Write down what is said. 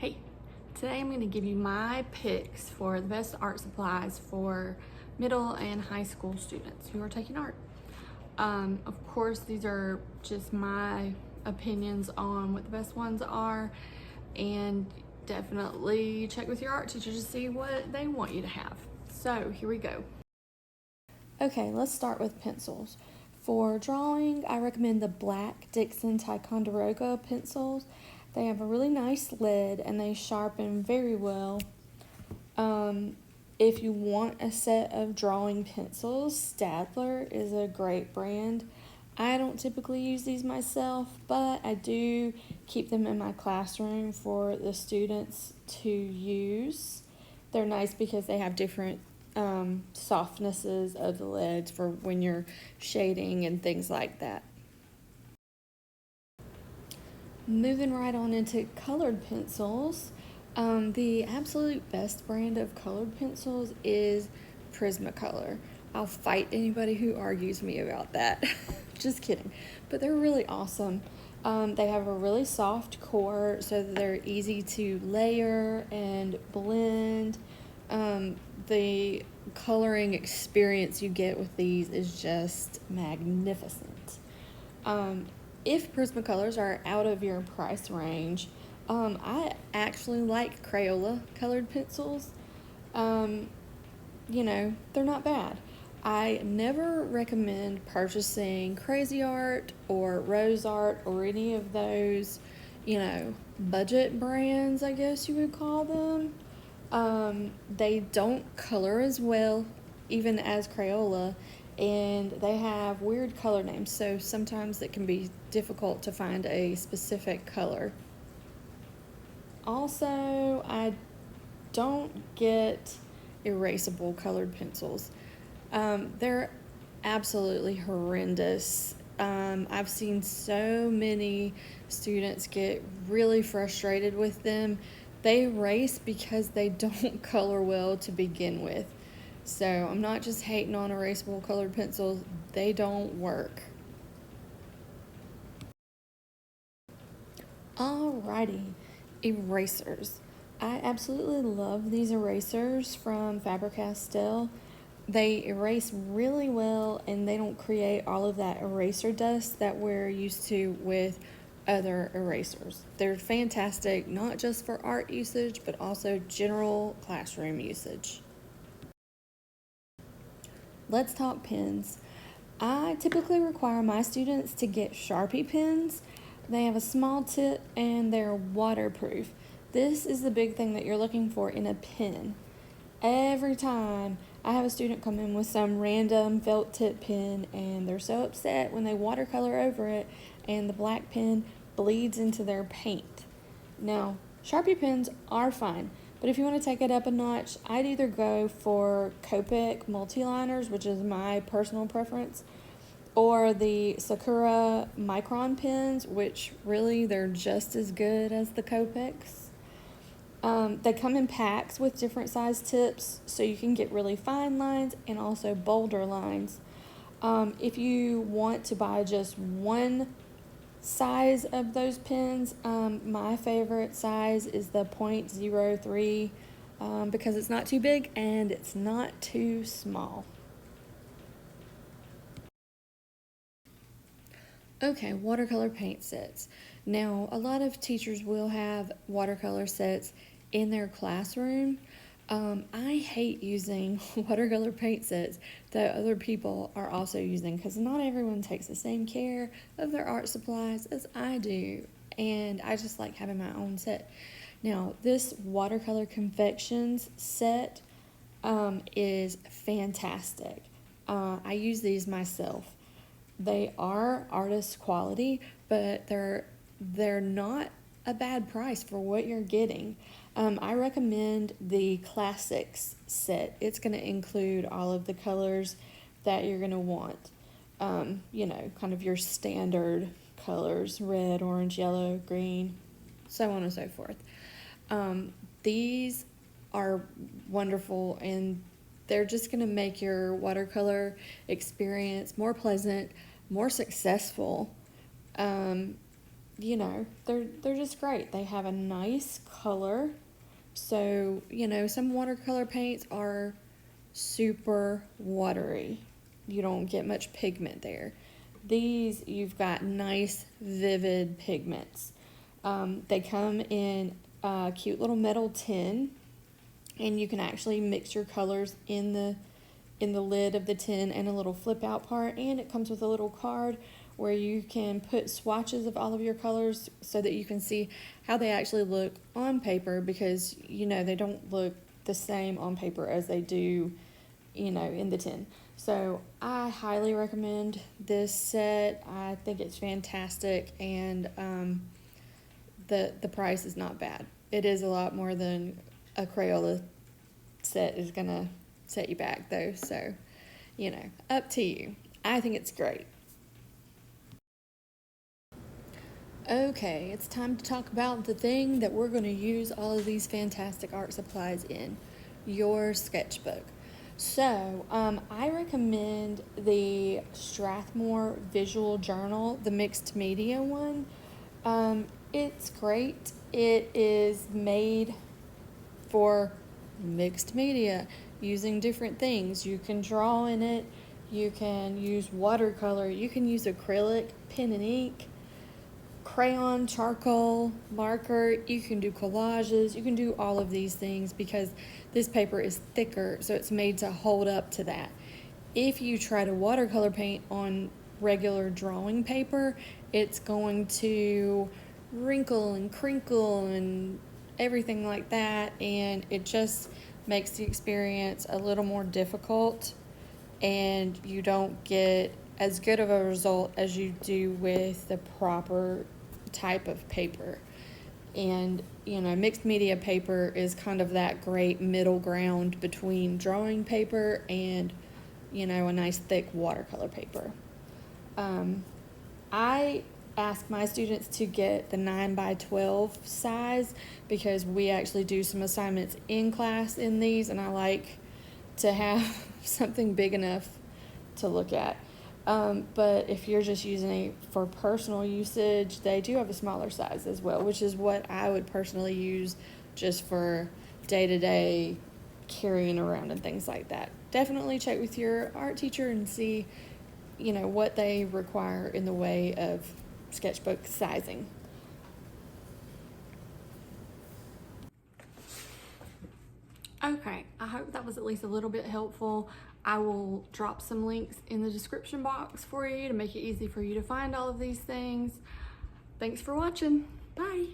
Hey, today I'm going to give you my picks for the best art supplies for middle and high school students who are taking art. Of course, these are just my opinions on what the best ones are, and definitely check with your art teacher to see what they want you to have. So here we go. Okay, let's start with pencils. For drawing, I recommend the black Dixon Ticonderoga pencils. They have a really nice lid and they sharpen very well. If you want a set of drawing pencils, Staedtler is a great brand. I don't typically use these myself, but I do keep them in my classroom for the students to use. They're nice because they have different softnesses of the lids for when you're shading and things like that. Moving right on into colored pencils, the absolute best brand of colored pencils is Prismacolor. I'll fight anybody who argues me about that. Just kidding. But they're really awesome. They have a really soft core so that they're easy to layer and blend. The coloring experience you get with these is just magnificent. If Prismacolors are out of your price range, I actually like Crayola colored pencils. They're not bad. I never recommend purchasing Crazy Art or Rose Art or any of those, budget brands, I guess you would call them. They don't color as well, even as Crayola, and they have weird color names, so sometimes it can be difficult to find a specific color. Also, I don't get erasable colored pencils. They're absolutely horrendous. I've seen so many students get really frustrated with them. They erase because they don't color well to begin with. So I'm not just hating on erasable colored pencils, they don't work. Alrighty, erasers. I absolutely love these erasers from Faber-Castell. They erase really well and they don't create all of that eraser dust that we're used to with other erasers. They're fantastic, not just for art usage, but also general classroom usage. Let's talk pens. I typically require my students to get Sharpie pens. They have a small tip and they're waterproof. This is the big thing that you're looking for in a pen. Every time I have a student come in with some random felt tip pen and they're so upset when they watercolor over it and the black pen bleeds into their paint. Now, Sharpie pens are fine, but if you want to take it up a notch, I'd either go for Copic Multiliners, which is my personal preference, or the Sakura Micron pens, which really they're just as good as the Copics. They come in packs with different size tips, so you can get really fine lines and also bolder lines. If you want to buy just one size of those pens, my favorite size is the .03 because it's not too big and it's not too small. Okay, watercolor paint sets. Now, a lot of teachers will have watercolor sets in their classroom. I hate using watercolor paint sets that other people are also using because not everyone takes the same care of their art supplies as I do, and I just like having my own set. Now, this watercolor Confections set is fantastic. I use these myself. They are artist quality, but they're not a bad price for what you're getting. I recommend the Classics set. It's going to include all of the colors that you're going to want. Kind of your standard colors, red, orange, yellow, green, so on and so forth. These are wonderful and they're just going to make your watercolor experience more pleasant, more successful. you know, they're just great. They have a nice color. So, you know, some watercolor paints are super watery. You don't get much pigment there. These, you've got nice, vivid pigments. They come in a cute little metal tin, and you can actually mix your colors in the lid of the tin and a little flip out part, and it comes with a little card where you can put swatches of all of your colors so that you can see how they actually look on paper, because you know they don't look the same on paper as they do, you know, in the tin. So I highly recommend this set. I think it's fantastic, and the price is not bad. It is a lot more than a Crayola set is gonna set you back though, so you know, up to you. I think it's great. Okay, it's time to talk about the thing that we're going to use all of these fantastic art supplies in, your sketchbook. So, I recommend the Strathmore Visual Journal, the mixed media one. It's great. It is made for mixed media, using different things. You can draw in it, you can use watercolor, you can use acrylic, pen and ink, crayon, charcoal, marker, you can do collages, you can do all of these things because this paper is thicker, so it's made to hold up to that. If you try to watercolor paint on regular drawing paper, it's going to wrinkle and crinkle and everything like that, and it just makes the experience a little more difficult, and you don't get as good of a result as you do with the proper type of paper. And you know, mixed media paper is kind of that great middle ground between drawing paper and, you know, a nice thick watercolor paper. I ask my students to get the 9x12 size because we actually do some assignments in class in these, and I like to have something big enough to look at. But if you're just using it for personal usage, they do have a smaller size as well, which is what I would personally use just for day-to-day carrying around and things like that. Definitely check with your art teacher and see, you know, what they require in the way of sketchbook sizing. Okay, I hope that was at least a little bit helpful. I will drop some links in the description box for you to make it easy for you to find all of these things. Thanks for watching. Bye.